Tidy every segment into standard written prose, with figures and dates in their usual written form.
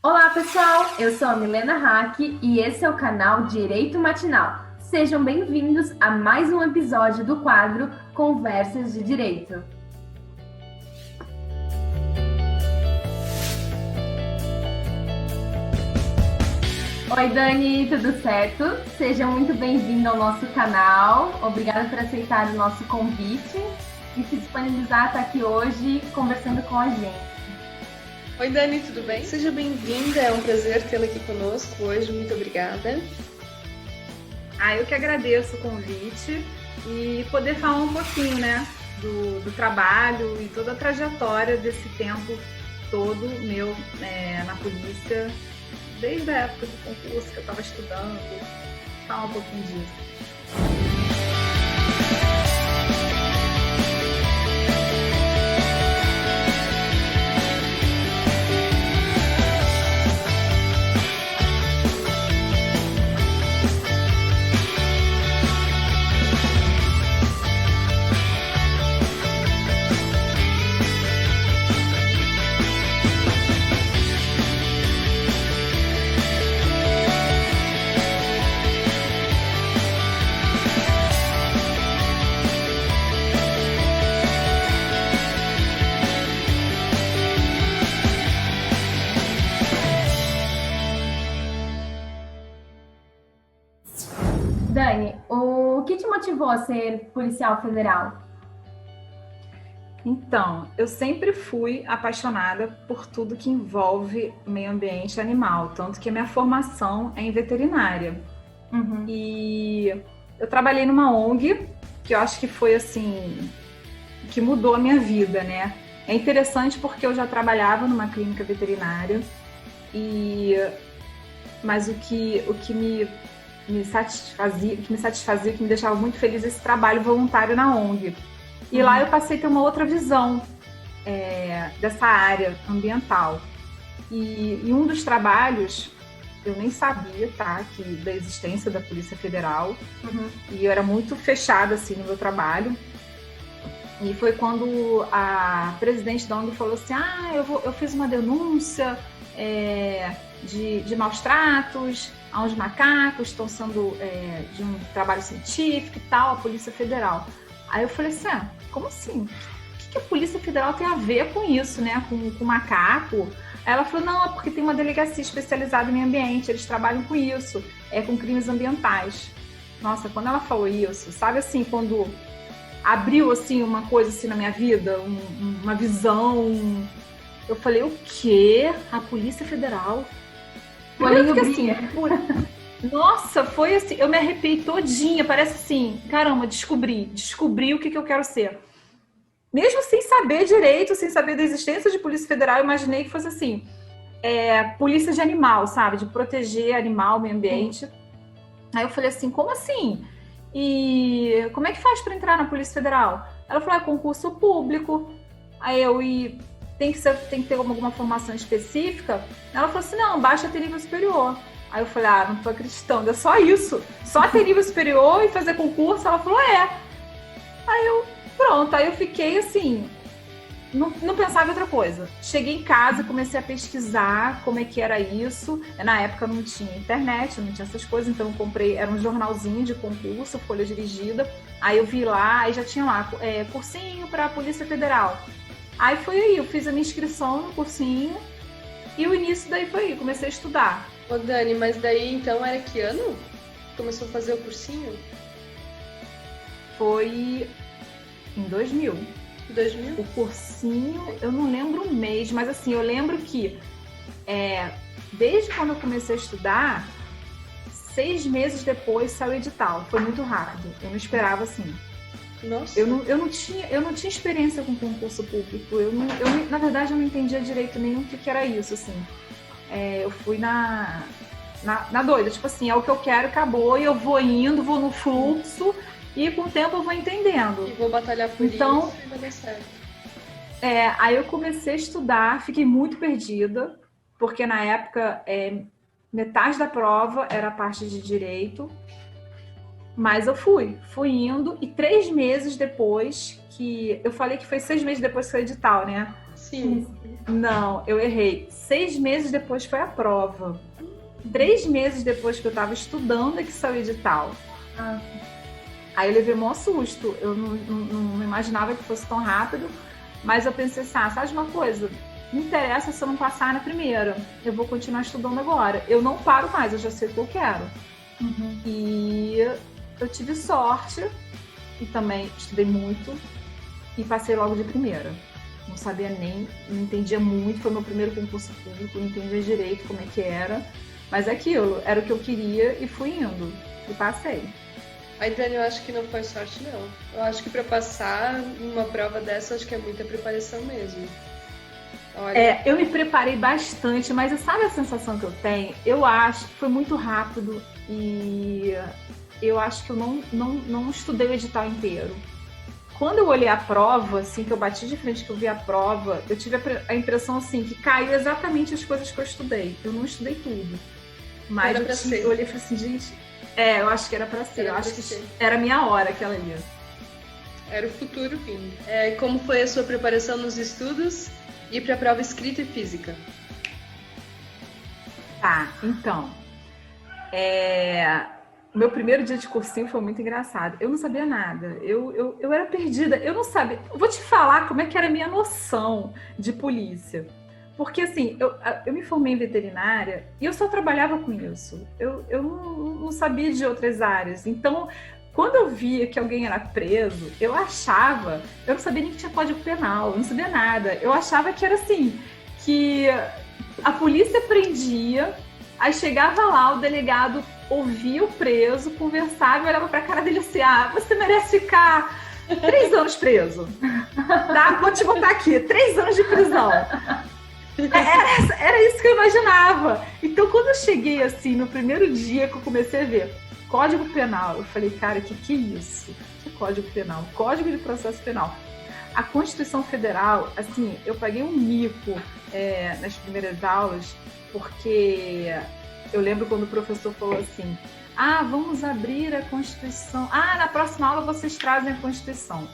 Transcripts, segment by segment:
Olá, pessoal! Eu sou a Milena Hack e esse é o canal Direito Matinal. Sejam bem-vindos a mais um episódio do quadro Conversas de Direito. Oi, Dani, tudo certo? Seja muito bem-vindo ao nosso canal. Obrigada por aceitar o nosso convite e se disponibilizar a estar aqui hoje conversando com a gente. Oi, Dani, tudo bem? Seja bem-vinda, é um prazer tê-la aqui conosco hoje, muito obrigada. Eu que agradeço o convite e poder falar um pouquinho, né, do trabalho e toda a trajetória desse tempo todo meu na polícia, desde a época do concurso que eu estava estudando, falar um pouquinho disso. Dani, o que te motivou a ser policial federal? Então, eu sempre fui apaixonada por tudo que envolve meio ambiente animal, tanto que a minha formação é em veterinária. E eu trabalhei numa ONG, que eu acho que foi assim, que mudou a minha vida, né? É interessante porque eu já trabalhava numa clínica veterinária, mas o que me satisfazia, o que me deixava muito feliz, esse trabalho voluntário na ONG. E lá eu passei a ter uma outra visão dessa área ambiental. E um dos trabalhos, eu nem sabia, tá, da existência da Polícia Federal. E eu era muito fechada assim no meu trabalho. E foi quando a presidente da ONG falou assim: eu fiz uma denúncia de maus tratos a uns macacos, estão sendo de um trabalho científico e tal, a Polícia Federal. Aí eu falei assim: como assim? O que a Polícia Federal tem a ver com isso, né? Com macaco? Aí ela falou: não, é porque tem uma delegacia especializada em meio ambiente, eles trabalham com isso, com crimes ambientais. Nossa, quando ela falou isso, sabe assim, quando abriu assim uma coisa assim na minha vida, uma visão. Eu falei: o quê? A Polícia Federal? Primeiro que assim, nossa, foi assim, eu me arrepiei todinha, parece assim, caramba, descobri o que eu quero ser. Mesmo sem saber direito, sem saber da existência de Polícia Federal, eu imaginei que fosse assim, polícia de animal, sabe? De proteger animal, meio ambiente. Aí eu falei assim: como assim? E como é que faz para entrar na Polícia Federal? Ela falou: é concurso público. Aí tem que ter alguma formação específica? Ela falou assim: não, basta ter nível superior. Aí eu falei: não tô acreditando, é só isso? Só ter nível superior e fazer concurso? Ela falou: pronto, aí eu fiquei assim, não pensava em outra coisa. Cheguei em casa, comecei a pesquisar como é que era isso. Na época não tinha internet, não tinha essas coisas, então eu comprei, era um jornalzinho de concurso, folha dirigida. Aí eu vi lá, aí já tinha lá, cursinho para a Polícia Federal. Aí foi aí, eu fiz a minha inscrição no cursinho e o início daí foi aí, comecei a estudar. Ô, Dani, mas daí então era que ano? Começou a fazer o cursinho? Foi em 2000. 2000? O cursinho, eu não lembro o mês, mas assim, eu lembro que desde quando eu comecei a estudar, 6 meses depois saiu o edital. Foi muito rápido. Eu não esperava assim. Nossa. Eu não tinha experiência com concurso público. Na verdade, eu não entendia direito nenhum o que era isso, assim. Eu fui na doida, tipo assim, é o que eu quero, acabou, e eu vou indo, vou no fluxo, e com o tempo eu vou entendendo. E vou batalhar por isso e vai dar certo. Aí eu comecei a estudar, fiquei muito perdida, porque na época metade da prova era a parte de direito, mas eu fui indo, e 3 meses depois, que eu falei que foi 6 meses depois que foi o edital, né? Sim. Não, eu errei. 6 meses depois foi a prova. 3 meses depois que eu tava estudando é que saiu o edital. Aí eu levei um maior susto. Eu não imaginava que fosse tão rápido. Mas eu pensei assim, sabe de uma coisa? Não interessa se eu não passar na primeira. Eu vou continuar estudando agora. Eu não paro mais, eu já sei o que eu quero. E eu tive sorte. E também estudei muito. E passei logo de primeira. Não sabia não entendia muito. Foi meu primeiro concurso público, não entendia direito como é que era. Mas aquilo, era o que eu queria e fui indo. E passei. Aí, Dani, eu acho que não foi sorte, não. Eu acho que para passar uma prova dessa, acho que é muita preparação mesmo. Olha. Eu me preparei bastante, mas sabe a sensação que eu tenho? Eu acho que foi muito rápido e eu acho que eu não estudei o edital inteiro. Quando eu olhei a prova, assim, que eu bati de frente, que eu vi a prova, eu tive a impressão, assim, que caiu exatamente as coisas que eu estudei. Eu não estudei tudo. Mas eu olhei e falei assim, gente... eu acho que era pra ser. Eu acho que era a minha hora aquela ali. Era o futuro vindo. Como foi a sua preparação nos estudos e para a prova escrita e física? Tá, então... O meu primeiro dia de cursinho foi muito engraçado. Eu não sabia nada. Eu era perdida. Eu não sabia... Eu vou te falar como é que era a minha noção de polícia. Porque, assim, eu me formei em veterinária e eu só trabalhava com isso. Eu não sabia de outras áreas. Então, quando eu via que alguém era preso, eu não sabia nem que tinha código penal, eu não sabia nada. Eu achava que era assim, que a polícia prendia, aí chegava lá, o delegado ouvia o preso, conversava e olhava pra cara dele assim, você merece ficar 3 anos preso. Tá? Vou te botar aqui, 3 anos de prisão. Era isso que eu imaginava. Então, quando eu cheguei assim, no primeiro dia que eu comecei a ver Código Penal, eu falei, cara, que é isso? Que Código Penal? Código de Processo Penal. A Constituição Federal, assim, eu paguei um mico nas primeiras aulas, porque eu lembro quando o professor falou assim, vamos abrir a Constituição. Na próxima aula vocês trazem a Constituição.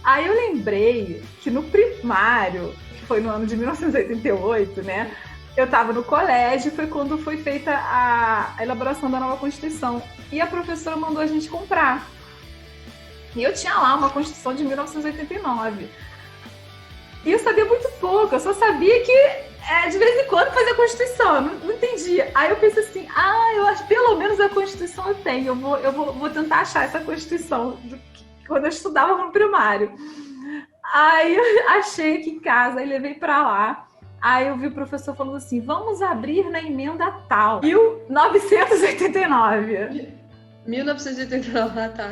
Aí eu lembrei que no primário, que foi no ano de 1988, né? Eu estava no colégio, foi quando foi feita a elaboração da nova Constituição. E a professora mandou a gente comprar. E eu tinha lá uma Constituição de 1989. E eu sabia muito pouco, eu só sabia que de vez em quando fazia a Constituição, não entendia. Aí eu pensei assim, eu acho que pelo menos a Constituição eu tenho, eu vou tentar achar essa Constituição quando eu estudava no primário. Aí eu achei aqui em casa, aí levei pra lá. Aí eu vi o professor falando assim, vamos abrir na emenda tal. 1989. 1989, tá.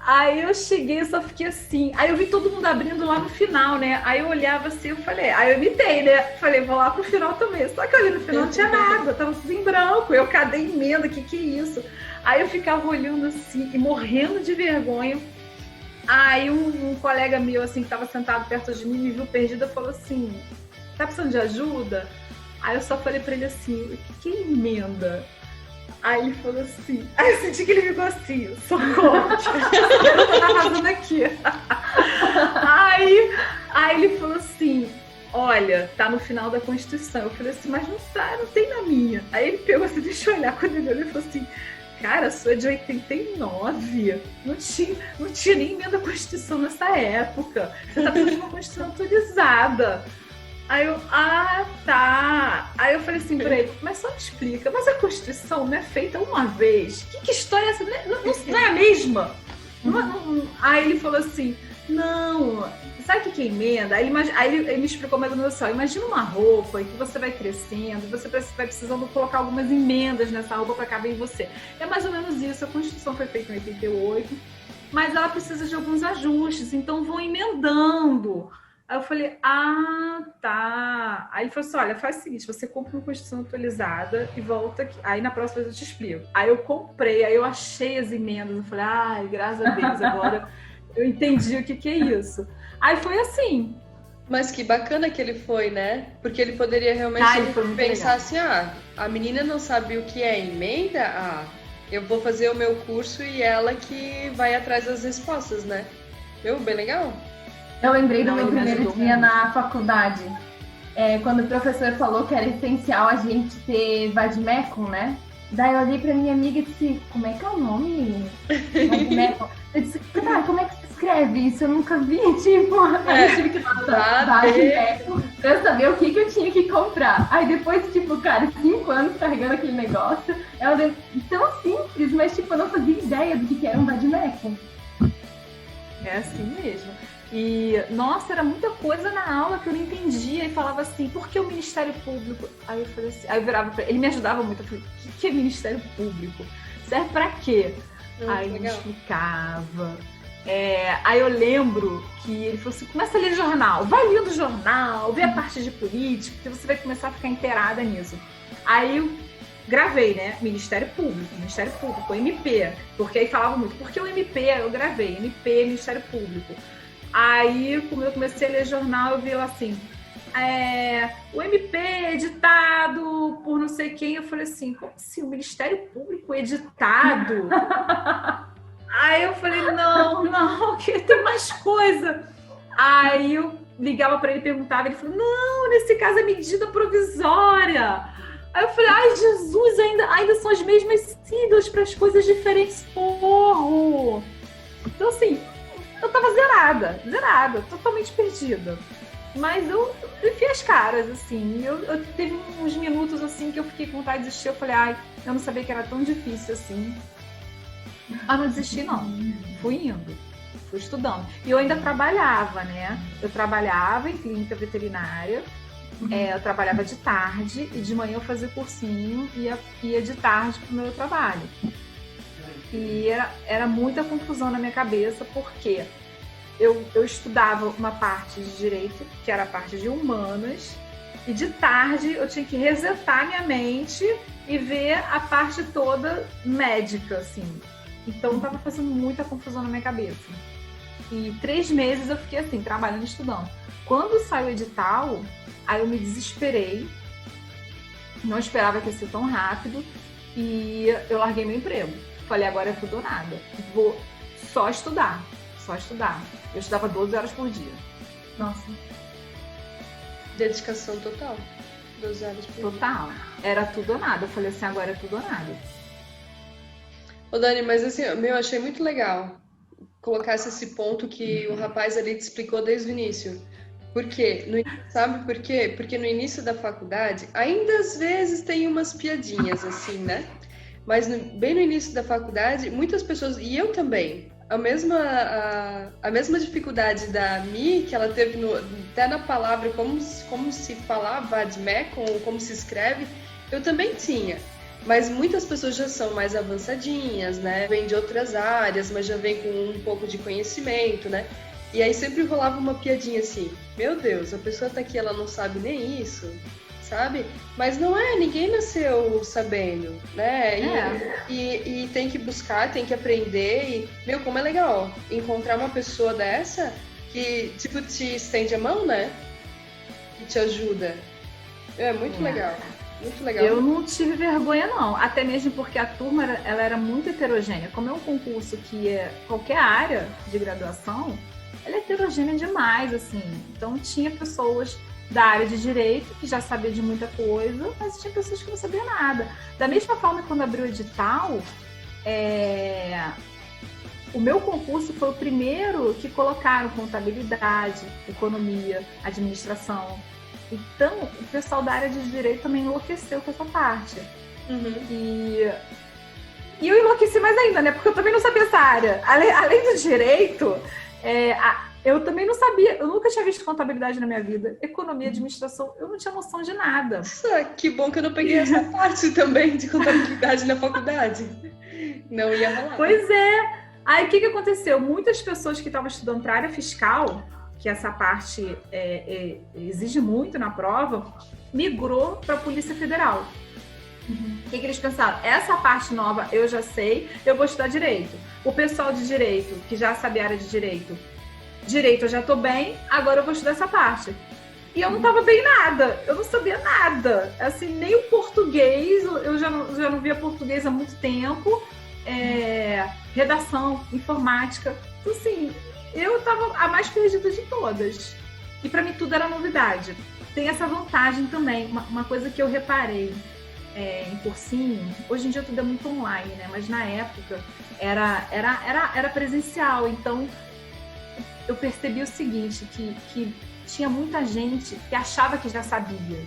Aí eu cheguei, eu só fiquei assim. Aí eu vi todo mundo abrindo lá no final, né? Aí eu olhava assim, eu falei, aí eu imitei, né? Falei, vou lá pro final também. Só que ali no final não tinha nada, tava tudo em branco. Eu, cadê a emenda? Que é isso? Aí eu ficava olhando assim e morrendo de vergonha. Aí um colega meu, assim, que tava sentado perto de mim, me viu perdida, falou assim, tá precisando de ajuda? Aí eu só falei pra ele assim, que emenda? Aí ele falou assim, aí eu senti que ele ficou assim, socorro, o que tá fazendo aqui? Aí ele falou assim, olha, tá no final da Constituição. Eu falei assim, mas não tá, não tem na minha. Aí ele pegou assim, deixa eu olhar, quando ele olhou, ele falou assim, cara, a sua é de 89, não tinha nem emenda à Constituição nessa época, você tá fazendo uma Constituição atualizada. Aí eu, tá. Aí eu falei assim pra ele, mas só me explica, mas a Constituição não é feita uma vez? Que história é essa? Não é a mesma? Aí ele falou assim, não, sabe o que é emenda? Aí ele me explicou mais ou menos assim, imagina uma roupa e que você vai crescendo, você vai precisando colocar algumas emendas nessa roupa para caber em você. É mais ou menos isso, a Constituição foi feita em 88, mas ela precisa de alguns ajustes, então vão emendando. Aí eu falei, tá. Aí ele falou assim, olha, faz o seguinte, você compra uma Constituição atualizada e volta aqui. Aí na próxima vez eu te explico. Aí eu comprei, aí eu achei as emendas, eu falei, graças a Deus, agora eu entendi o que é isso. Aí foi assim. Mas que bacana que ele foi, né? Porque ele poderia realmente pensar assim, a menina não sabe o que é emenda, eu vou fazer o meu curso e ela que vai atrás das respostas, né? Bem legal. Eu lembrei do Não, meu ele me primeiro ajudou dia muito. na faculdade, quando o professor falou que era essencial a gente ter vademecum, né? Daí eu olhei pra minha amiga e disse, como é que é o nome, menino? Vademecum. Eu disse, como é que se escreve isso? Eu nunca vi, tipo, aí eu tive que notar vademecum pra eu saber o que eu tinha que comprar. Aí depois, tipo, cara, 5 anos carregando aquele negócio, é tão simples, mas tipo, eu não fazia ideia do que era um vademecum. É assim mesmo. E, nossa, era muita coisa na aula que eu não entendia e falava assim, por que o Ministério Público? Aí eu falei assim, aí eu virava pra ele, me ajudava muito, eu falei, o que é Ministério Público? Serve pra quê? Aí ele me explicava. Aí eu lembro que ele falou assim, começa a ler jornal, vai lendo jornal, vê a parte de política, que você vai começar a ficar inteirada nisso. Aí eu gravei, né? Ministério Público, MP, porque aí falava muito, porque o MP, eu gravei, MP, Ministério Público. Aí, como eu comecei a ler jornal, eu vi lá assim, o MP editado por não sei quem. Eu falei assim, como assim, o Ministério Público editado? Aí eu falei, não, que tem mais coisa. Aí eu ligava para ele, perguntava, ele falou, não, nesse caso é medida provisória. Aí eu falei, ai Jesus, ainda são as mesmas siglas para as coisas diferentes, porra. Então assim, eu tava zerada, totalmente perdida. Mas eu enfiei as caras, assim. Eu teve uns minutos, assim, que eu fiquei com vontade de desistir. Eu falei, ai, eu não sabia que era tão difícil, assim. Mas não desisti, não. Fui indo, fui estudando. E eu ainda trabalhava, né? Eu trabalhava em clínica veterinária. Eu trabalhava de tarde e de manhã eu fazia cursinho e ia de tarde pro meu trabalho. E era muita confusão na minha cabeça, porque eu estudava uma parte de direito, que era a parte de humanas, e de tarde eu tinha que resetar minha mente e ver a parte toda médica, assim. Então estava fazendo muita confusão na minha cabeça. E 3 meses eu fiquei assim, trabalhando e estudando. Quando saiu o edital, aí eu me desesperei, não esperava que ia ser tão rápido, e eu larguei meu emprego. Falei, agora é tudo ou nada. Vou só estudar. Eu estudava 12 horas por dia. Nossa. Dedicação total. 12 horas por dia. Total. Era tudo ou nada. Eu falei assim, agora é tudo ou nada. Ô Dani, mas assim, eu achei muito legal colocasse esse ponto que o rapaz ali te explicou desde o início. Por quê? Sabe por quê? Porque no início da faculdade, ainda às vezes tem umas piadinhas assim, né? Mas bem no início da faculdade, muitas pessoas, e eu também, a mesma dificuldade da Mi, que ela teve até na palavra, como se falava vademecum, ou como se escreve, eu também tinha. Mas muitas pessoas já são mais avançadinhas, né? Vêm de outras áreas, mas já vêm com um pouco de conhecimento, né? E aí sempre rolava uma piadinha assim, meu Deus, a pessoa tá aqui, ela não sabe nem isso, sabe? Mas não é, ninguém nasceu sabendo, né? E tem que buscar, tem que aprender. E, meu, como é legal encontrar uma pessoa dessa que, tipo, te estende a mão, né? Que te ajuda. É muito legal. Muito legal. Eu não tive vergonha, não. Até mesmo porque a turma ela era muito heterogênea. Como é um concurso que é qualquer área de graduação, ela é heterogênea demais, assim. Então tinha pessoas da área de direito que já sabia de muita coisa, mas tinha pessoas que não sabiam nada. Da mesma forma que quando abriu o edital, o meu concurso foi o primeiro que colocaram contabilidade, economia, administração. Então, o pessoal da área de direito também enlouqueceu com essa parte. Uhum. E eu enlouqueci mais ainda, né? Porque eu também não sabia essa área. Além do direito, eu também não sabia. Eu nunca tinha visto contabilidade na minha vida. Economia, administração, eu não tinha noção de nada. Nossa, que bom que eu não peguei essa parte também de contabilidade na faculdade. Não ia rolar. Pois é. Aí, o que aconteceu? Muitas pessoas que estavam estudando para a área fiscal, que essa parte exige muito na prova, migrou para a Polícia Federal. O que eles pensaram? Essa parte nova eu já sei, eu vou estudar direito. O pessoal de direito, que já sabe a área de direito eu já estou bem, agora eu vou estudar essa parte. E eu não estava bem nada, eu não sabia nada. Assim, nem o português, eu já não via português há muito tempo. Redação, informática, então, assim, eu estava a mais perdida de todas. E para mim tudo era novidade. Tem essa vantagem também, uma coisa que eu reparei em cursinho, hoje em dia tudo é muito online, né? Mas na época era presencial, então eu percebi o seguinte, que tinha muita gente que achava que já sabia.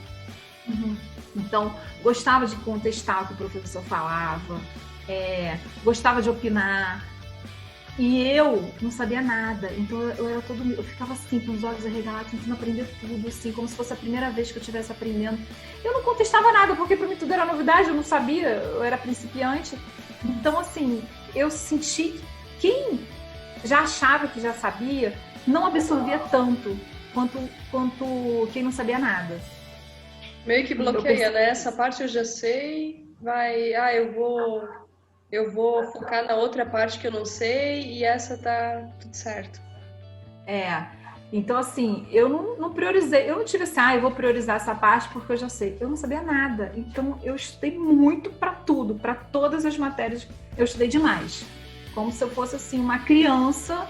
Uhum. Então, gostava de contestar o que o professor falava, gostava de opinar. E eu não sabia nada, então eu ficava assim, com os olhos arregalados, tentando aprender tudo, assim, como se fosse a primeira vez que eu estivesse aprendendo. Eu não contestava nada, porque para mim tudo era novidade, eu não sabia, eu era principiante. Então, assim, eu senti que quem já achava que já sabia, não absorvia tanto quanto quem não sabia nada. Meio que bloqueia, né? Essa parte eu já sei, eu vou focar na outra parte que eu não sei e essa tá tudo certo. Então assim, eu não priorizei, eu não tive assim, eu vou priorizar essa parte porque eu já sei. Eu não sabia nada, então eu estudei muito para tudo, para todas as matérias, eu estudei demais. Como se eu fosse assim, uma criança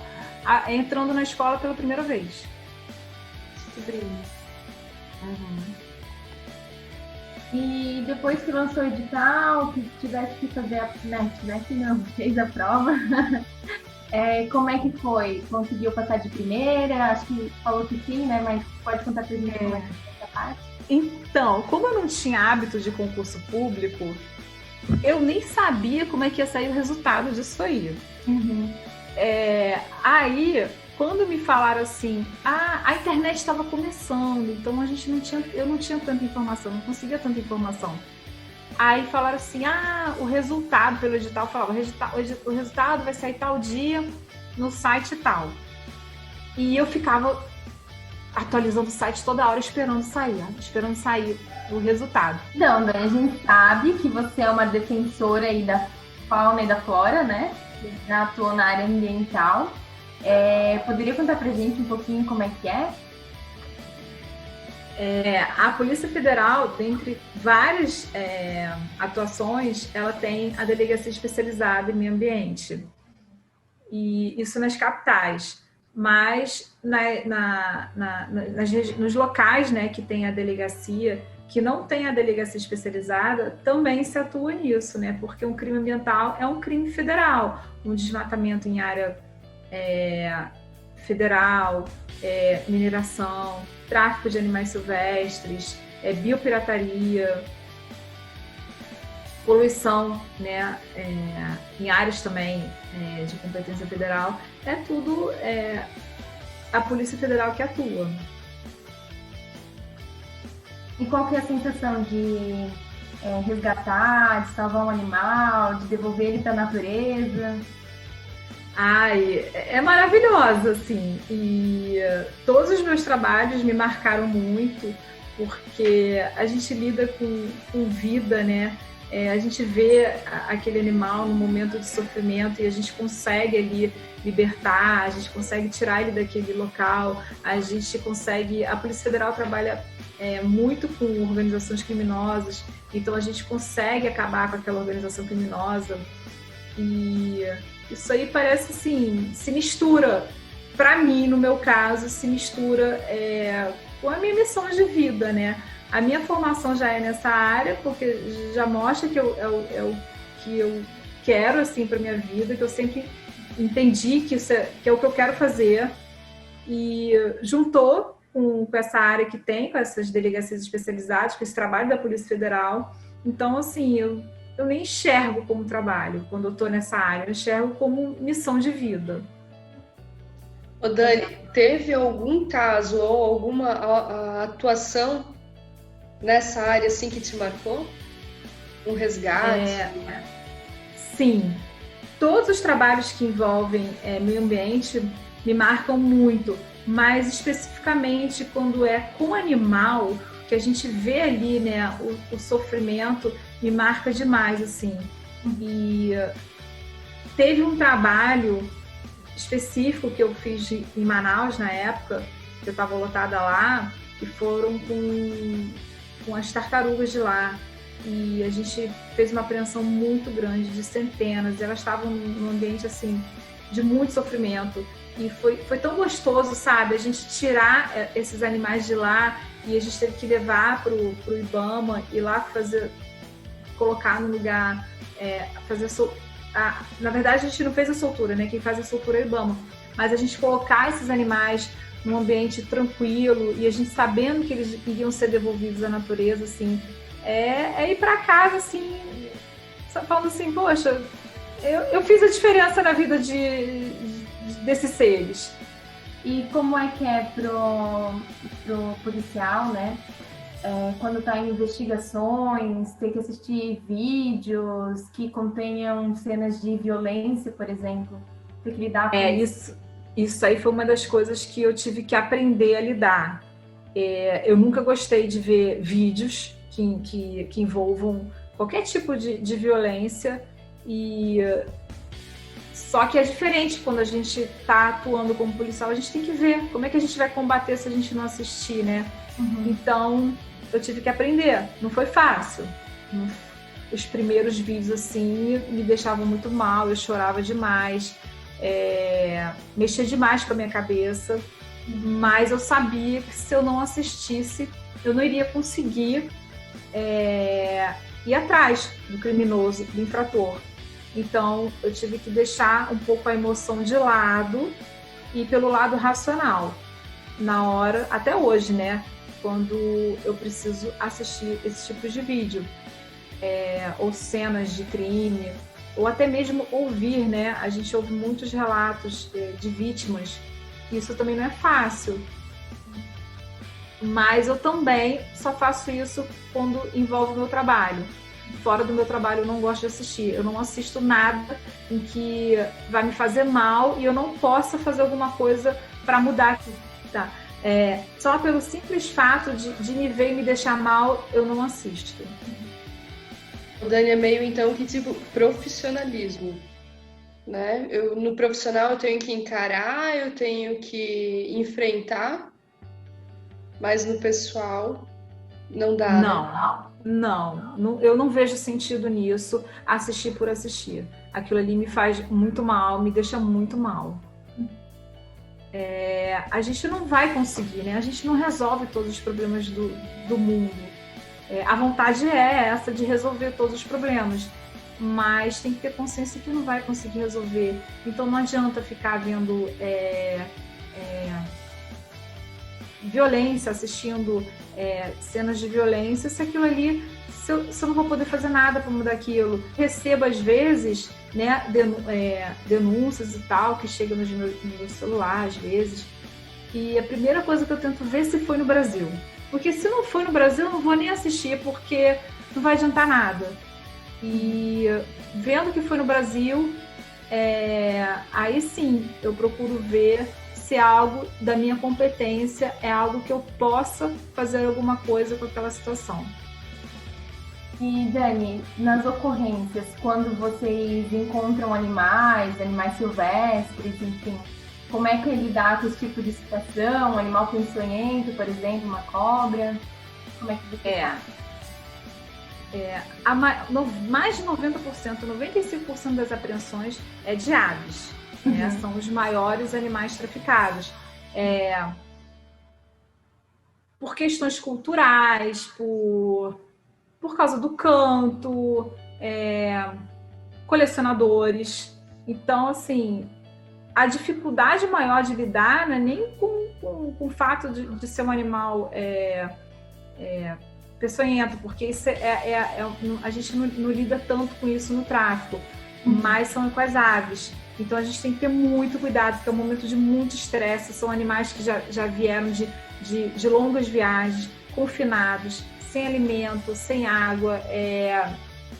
entrando na escola pela primeira vez. Descobrindo. E depois que lançou o edital, que tivesse que fazer fez a prova, como é que foi? Conseguiu passar de primeira? Acho que falou que sim, né? Mas pode contar pra gente como é que foi essa parte? Então, como eu não tinha hábito de concurso público, eu nem sabia como é que ia sair o resultado disso aí. Uhum. Aí, quando me falaram assim, a internet estava começando, então eu não tinha tanta informação, não conseguia tanta informação. Aí falaram assim, o resultado pelo edital, falava, o resultado vai sair tal dia no site tal. E eu ficava atualizando o site toda hora, esperando sair o resultado. Então, a gente sabe que você é uma defensora aí da fauna e da flora, né? Já atuou na área ambiental. Poderia contar pra gente um pouquinho como é que é? A Polícia Federal, dentre várias atuações, ela tem a delegacia especializada em meio ambiente. E isso nas capitais. Mas nos locais, né, que tem a delegacia, que não tem a delegacia especializada, também se atua nisso, né? Porque um crime ambiental é um crime federal. Um desmatamento em área federal, mineração, tráfico de animais silvestres, biopirataria, poluição, né, em áreas também de competência federal, tudo a Polícia Federal que atua. E qual que é a sensação de resgatar, de salvar um animal, de devolver ele para a natureza? É maravilhosa, assim, e todos os meus trabalhos me marcaram muito, porque a gente lida com vida, né? A gente vê aquele animal no momento de sofrimento e a gente consegue ali libertar, a gente consegue tirar ele daquele local, a Polícia Federal trabalha muito com organizações criminosas, então a gente consegue acabar com aquela organização criminosa e isso aí parece assim, se mistura, para mim, no meu caso, se mistura com a minha missão de vida, né? A minha formação já é nessa área, porque já mostra que é o que eu quero, assim, para minha vida, que eu sempre entendi que que é o que eu quero fazer. E juntou com essa área que tem, com essas delegacias especializadas, com esse trabalho da Polícia Federal. Então, assim, eu nem enxergo como trabalho quando eu estou nessa área, eu enxergo como missão de vida. Ô Dani, teve algum caso ou alguma atuação nessa área assim que te marcou? Um resgate? Sim. Todos os trabalhos que envolvem meio ambiente me marcam muito, mas especificamente quando é com animal, que a gente vê ali, né, o sofrimento, me marca demais, assim. E teve um trabalho específico que eu fiz em Manaus na época, que eu estava lotada lá, que foram com as tartarugas de lá. E a gente fez uma apreensão muito grande, de centenas, e elas estavam num ambiente, assim, de muito sofrimento. E foi tão gostoso, sabe? A gente tirar esses animais de lá e a gente teve que levar pro Ibama e lá colocar no lugar, na verdade a gente não fez a soltura, né? Quem faz a soltura é o Ibama. Mas a gente colocar esses animais num ambiente tranquilo e a gente sabendo que eles iriam ser devolvidos à natureza, assim, é ir para casa, assim, falando assim, poxa, eu fiz a diferença na vida desses seres. E como é que é pro policial, né? Quando está em investigações, ter que assistir vídeos que contenham cenas de violência, por exemplo, ter que lidar com isso aí foi uma das coisas que eu tive que aprender a lidar. Eu nunca gostei de ver vídeos que envolvam qualquer tipo de violência, só que é diferente quando a gente está atuando como policial, a gente tem que ver como é que a gente vai combater se a gente não assistir, né? Uhum. Então, eu tive que aprender, não foi fácil. Os primeiros vídeos, assim, me deixavam muito mal, eu chorava demais, mexia demais com a minha cabeça, mas eu sabia que se eu não assistisse, eu não iria conseguir ir atrás do criminoso, do infrator. Então, eu tive que deixar um pouco a emoção de lado e ir pelo lado racional. Na hora, até hoje, né? Quando eu preciso assistir esse tipo de vídeo, ou cenas de crime, ou até mesmo ouvir, né? A gente ouve muitos relatos de vítimas. Isso também não é fácil. Mas eu também só faço isso quando envolve o meu trabalho. Fora do meu trabalho eu não gosto de assistir. Eu não assisto nada em que vai me fazer mal e eu não possa fazer alguma coisa para mudar aqui, tá? Só pelo simples fato de me ver e me deixar mal, eu não assisto. O Dani é meio, então, que tipo profissionalismo, né? No profissional eu tenho que encarar, eu tenho que enfrentar, mas no pessoal não dá, né? Não, eu não vejo sentido nisso, assistir por assistir. Aquilo ali me faz muito mal, me deixa muito mal. A gente não vai conseguir, né? A gente não resolve todos os problemas do mundo. A vontade é essa de resolver todos os problemas, mas tem que ter consciência que não vai conseguir resolver. Então não adianta ficar vendo violência, assistindo cenas de violência, se aquilo ali, se eu não vou poder fazer nada para mudar aquilo. Recebo às vezes, né, denúncias e tal, que chegam no meu celular às vezes, e a primeira coisa que eu tento ver se foi no Brasil. Porque se não foi no Brasil, eu não vou nem assistir, porque não vai adiantar nada. E vendo que foi no Brasil, aí sim, eu procuro ver se é algo da minha competência, é algo que eu possa fazer alguma coisa com aquela situação. E, Dani, nas ocorrências, quando vocês encontram animais silvestres, enfim, como é que é lidar com esse tipo de situação? Um animal peçonhento, por exemplo, uma cobra? Como é que você mais de 90%, 95% das apreensões é de aves. Né? São os maiores animais traficados. Por questões culturais, por causa do canto, colecionadores. Então, assim, a dificuldade maior de lidar não é nem com o fato de ser um animal peçonhento, porque isso a gente não lida tanto com isso no tráfico, mas são com as aves. Então a gente tem que ter muito cuidado, porque é um momento de muito estresse, são animais que já vieram de longas viagens, confinados, sem alimento, sem água,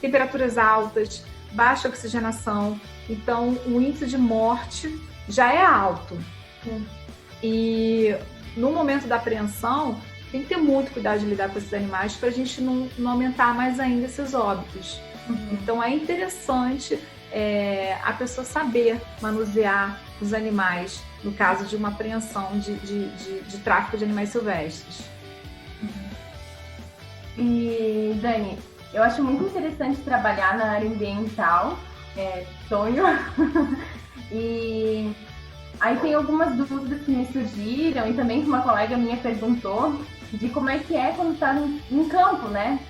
temperaturas altas, baixa oxigenação. Então o índice de morte já é alto. E no momento da apreensão, tem que ter muito cuidado de lidar com esses animais para a gente não aumentar mais ainda esses óbitos. Então é interessante a pessoa saber manusear os animais no caso de uma apreensão de tráfico de animais silvestres. E, Dani, eu acho muito interessante trabalhar na área ambiental, sonho, e Aí tem algumas dúvidas que me surgiram e também que uma colega minha perguntou de como é que é quando está em campo, né?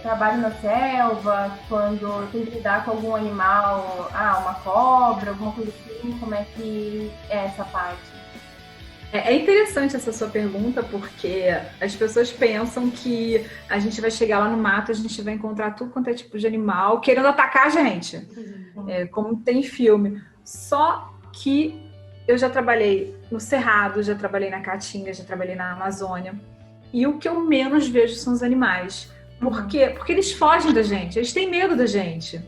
Trabalho na selva, quando tem que lidar com algum animal, uma cobra, alguma coisa assim, como é que é essa parte? É interessante essa sua pergunta, porque as pessoas pensam que a gente vai chegar lá no mato, a gente vai encontrar tudo quanto é tipo de animal querendo atacar a gente, como tem filme. Só que eu já trabalhei no Cerrado, já trabalhei na Caatinga, já trabalhei na Amazônia, e o que eu menos vejo são os animais. Por quê? Porque eles fogem da gente, eles têm medo da gente.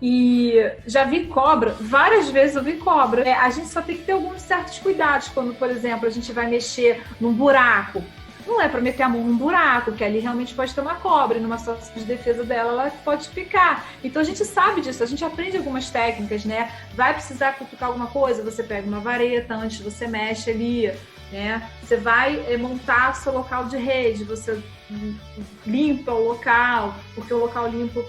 E já vi cobra, várias vezes eu vi cobra. A gente só tem que ter alguns certos cuidados quando, por exemplo, a gente vai mexer num buraco. Não é para meter a mão num buraco, que ali realmente pode ter uma cobra, e numa situação de defesa dela, ela pode picar. Então a gente sabe disso, a gente aprende algumas técnicas, né? Vai precisar cutucar alguma coisa, você pega uma vareta, antes você mexe ali, né? Você vai montar seu local de rede, você limpa o local, porque o local limpo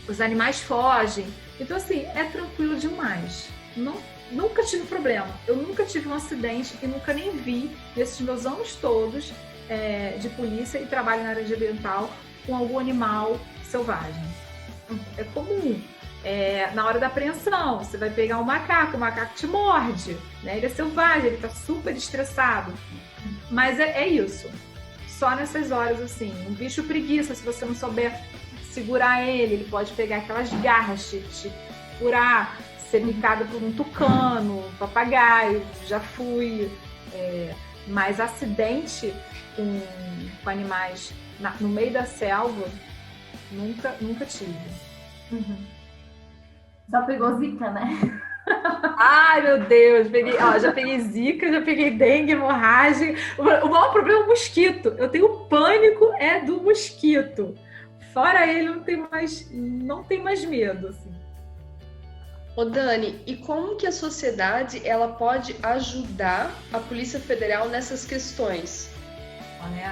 os animais fogem. Então, assim, é tranquilo demais. Nunca tive problema. Eu nunca tive um acidente e nunca nem vi, nesses meus anos todos de polícia e trabalho na área de ambiental, com algum animal selvagem. É comum. Na hora da apreensão, você vai pegar o macaco te morde, né? Ele é selvagem, ele tá super estressado. Mas é isso. Só nessas horas, assim, um bicho preguiça, se você não souber segurar ele pode pegar aquelas garras, te furar, ser picado por um tucano, um papagaio, já fui. Mas acidente com animais no meio da selva, nunca tive. Só pegou zika, né? Ai, meu Deus, já peguei zika, já peguei dengue, hemorragia. O maior problema é o mosquito. Eu tenho pânico do mosquito. Fora ele, não tem mais medo, assim. Ô Dani, e como que a sociedade ela pode ajudar a Polícia Federal nessas questões?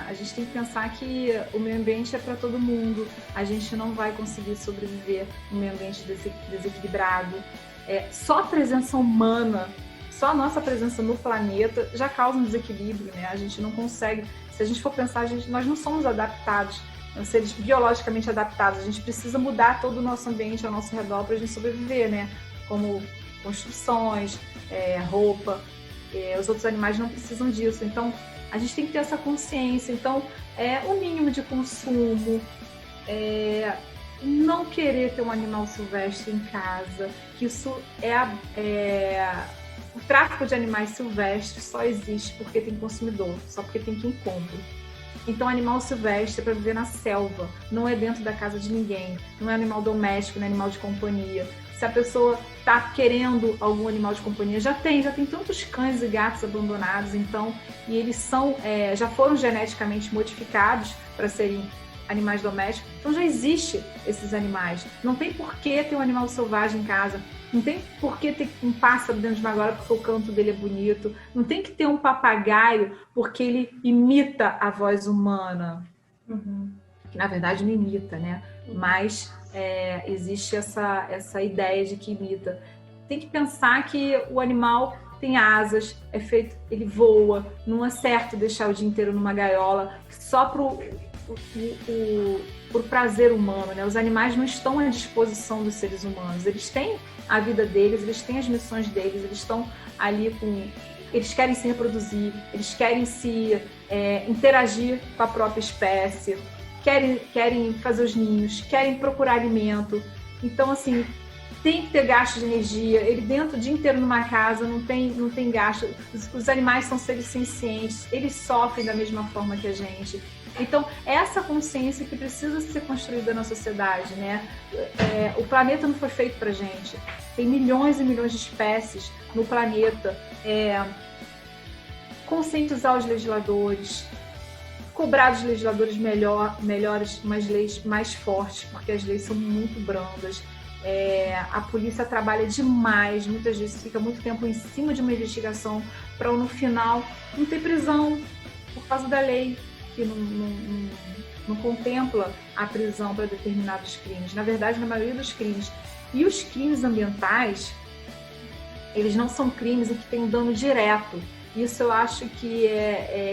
A gente tem que pensar que o meio ambiente é para todo mundo. A gente não vai conseguir sobreviver no meio ambiente desequilibrado. Só a presença humana, só a nossa presença no planeta já causa um desequilíbrio, né? A gente não consegue. Se a gente for pensar, nós não somos adaptados, seres biologicamente adaptados. A gente precisa mudar todo o nosso ambiente ao nosso redor para a gente sobreviver, né? Como construções, roupa. Os outros animais não precisam disso. Então, a gente tem que ter essa consciência. Então, o mínimo de consumo, não querer ter um animal silvestre em casa, que isso o tráfico de animais silvestres só existe porque tem consumidor, só porque tem quem compra. Então, animal silvestre é para viver na selva, não é dentro da casa de ninguém, não é animal doméstico, não é animal de companhia. Se a pessoa está querendo algum animal de companhia, já tem tantos cães e gatos abandonados, então, e eles já foram geneticamente modificados para serem animais domésticos, então já existe esses animais. Não tem por que ter um animal selvagem em casa, não tem por que ter um pássaro dentro de uma gaiola porque o canto dele é bonito, não tem que ter um papagaio porque ele imita a voz humana, que na verdade não imita, né? Mas existe essa ideia de que imita. Tem que pensar que o animal tem asas, ele voa, não é certo deixar o dia inteiro numa gaiola só por prazer humano, né? Os animais não estão à disposição dos seres humanos, eles têm a vida deles, eles têm as missões deles, eles estão ali eles querem se reproduzir, eles querem interagir com a própria espécie, querem fazer os ninhos, querem procurar alimento. Então, assim, tem que ter gasto de energia. Ele dentro o dia inteiro numa casa não tem gasto. Os animais são seres sencientes, eles sofrem da mesma forma que a gente. Então, essa consciência que precisa ser construída na sociedade, né? O planeta não foi feito pra gente. Tem milhões e milhões de espécies no planeta. Conscientizar os legisladores, cobrar dos legisladores melhores, umas leis mais fortes, porque as leis são muito brandas. A polícia trabalha demais, muitas vezes fica muito tempo em cima de uma investigação para no final não ter prisão por causa da lei, que não contempla a prisão para determinados crimes. Na verdade, na maioria dos crimes. E os crimes ambientais, eles não são crimes e que têm um dano direto. Isso eu acho que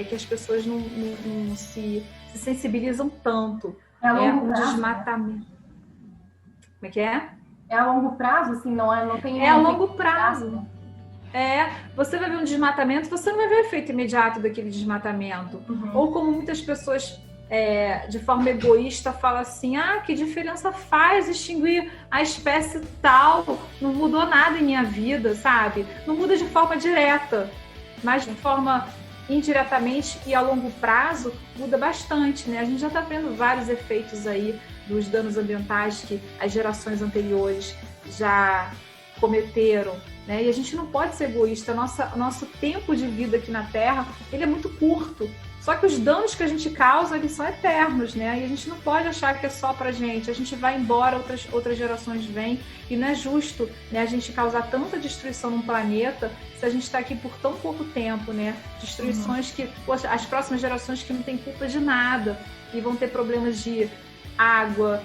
que as pessoas não se sensibilizam tanto. É a longo um prazo, desmatamento. Como é que é? É a longo prazo, assim, não tem... É a longo prazo. Você vai ver um desmatamento, você não vai ver o efeito imediato daquele desmatamento. Uhum. Ou como muitas pessoas, de forma egoísta, falam assim, que diferença faz extinguir a espécie tal? Não mudou nada em minha vida, sabe? Não muda de forma direta, mas de forma indiretamente e a longo prazo muda bastante, né? A gente já está vendo vários efeitos aí dos danos ambientais que as gerações anteriores já cometeram, né? E a gente não pode ser egoísta. Nosso tempo de vida aqui na Terra, ele é muito curto. Só que os danos que a gente causa, eles são eternos, né? E a gente não pode achar que é só pra gente. A gente vai embora, outras gerações vêm. E não é justo, né, a gente causar tanta destruição num planeta se a gente está aqui por tão pouco tempo, né? Destruições que, poxa, as próximas gerações que não têm culpa de nada e vão ter problemas de água,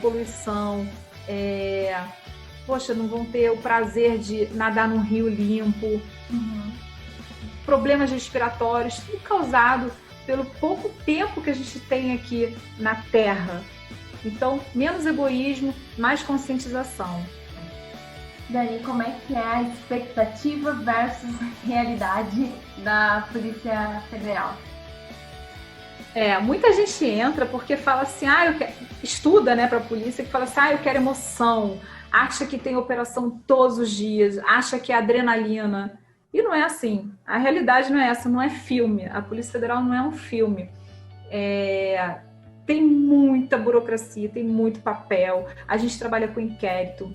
poluição, não vão ter o prazer de nadar num rio limpo, problemas respiratórios, tudo causado pelo pouco tempo que a gente tem aqui na Terra. Então, menos egoísmo, mais conscientização. Dani, como é que é a expectativa versus realidade da Polícia Federal? Muita gente entra porque fala assim, estuda, né, para a polícia, que fala assim, eu quero emoção, acha que tem operação todos os dias, acha que é adrenalina. E não é assim. A realidade não é essa, não é filme. A Polícia Federal não é um filme. Tem muita burocracia, tem muito papel. A gente trabalha com inquérito.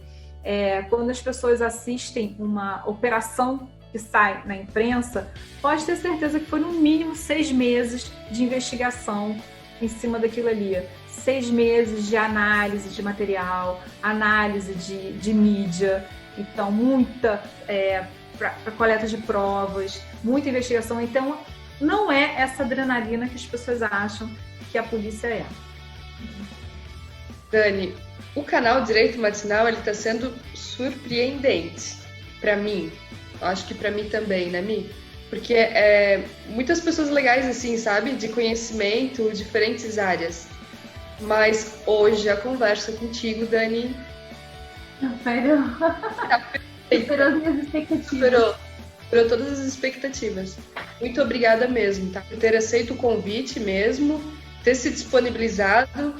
Quando as pessoas assistem uma operação que sai na imprensa, pode ter certeza que foi no mínimo 6 meses de investigação em cima daquilo ali. 6 meses de análise de material, análise de mídia. Então, muita para coleta de provas, muita investigação. Então, não é essa adrenalina que as pessoas acham que a polícia é. Dani, o canal Direito Matinal está sendo surpreendente para mim. Acho que para mim também, né, Mi? Porque muitas pessoas legais, assim, sabe? De conhecimento, diferentes áreas. Mas hoje a conversa contigo, Dani... Superou as minhas expectativas. Superou todas as expectativas. Muito obrigada mesmo, tá? Por ter aceito o convite mesmo, ter se disponibilizado.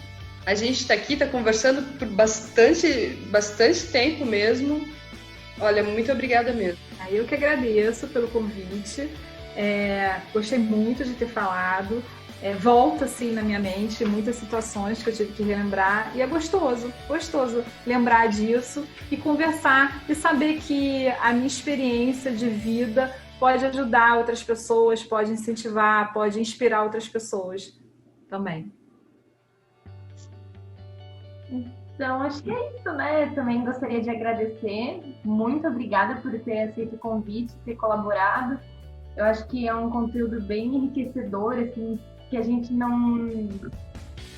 A gente está aqui, está conversando por bastante tempo mesmo. Olha, muito obrigada mesmo. Eu que agradeço pelo convite. Gostei muito de ter falado. Volta assim na minha mente muitas situações que eu tive que relembrar e é gostoso lembrar disso e conversar e saber que a minha experiência de vida pode ajudar outras pessoas, pode incentivar, pode inspirar outras pessoas também. Então, acho que é isso, né? Eu também gostaria de agradecer. Muito obrigada por ter aceito o convite, ter colaborado. Eu acho que é um conteúdo bem enriquecedor, assim, que a gente não...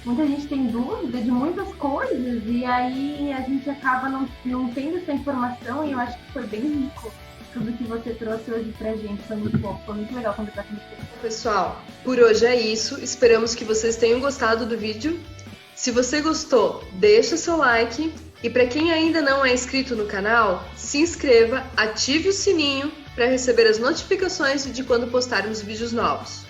Muita gente tem dúvida de muitas coisas e aí a gente acaba não tendo essa informação e eu acho que foi bem rico tudo que você trouxe hoje pra gente. Foi muito bom, foi muito legal conversar com você. Pessoal, por hoje é isso. Esperamos que vocês tenham gostado do vídeo. Se você gostou, deixa seu like. E para quem ainda não é inscrito no canal, se inscreva, ative o sininho para receber as notificações de quando postarmos vídeos novos.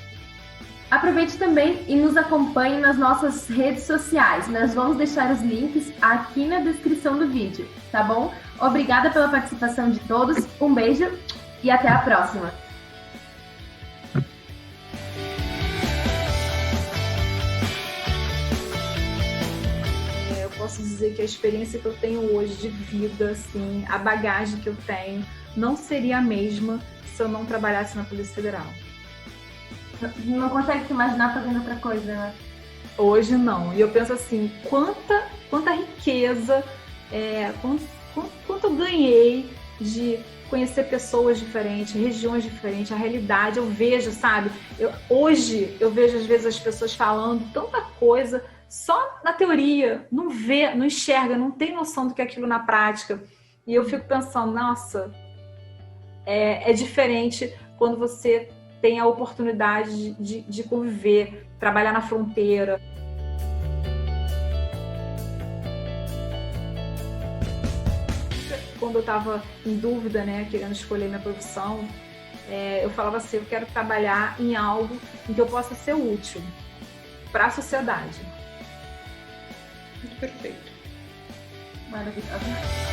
Aproveite também e nos acompanhe nas nossas redes sociais. Nós vamos deixar os links aqui na descrição do vídeo, tá bom? Obrigada pela participação de todos, um beijo e até a próxima! Eu posso dizer que a experiência que eu tenho hoje de vida, assim, a bagagem que eu tenho, não seria a mesma se eu não trabalhasse na Polícia Federal. Não consegue se imaginar fazendo outra coisa, né? Hoje não. E eu penso assim, quanta riqueza, quanto eu ganhei de conhecer pessoas diferentes, regiões diferentes, a realidade, eu vejo, sabe? Hoje eu vejo às vezes as pessoas falando tanta coisa só na teoria, não vê, não enxerga, não tem noção do que é aquilo na prática. E eu fico pensando, nossa, é diferente quando você tem a oportunidade de conviver, trabalhar na fronteira. Quando eu estava em dúvida, né, querendo escolher minha profissão, eu falava assim, eu quero trabalhar em algo em que eu possa ser útil para a sociedade. Muito perfeito. Maravilhoso.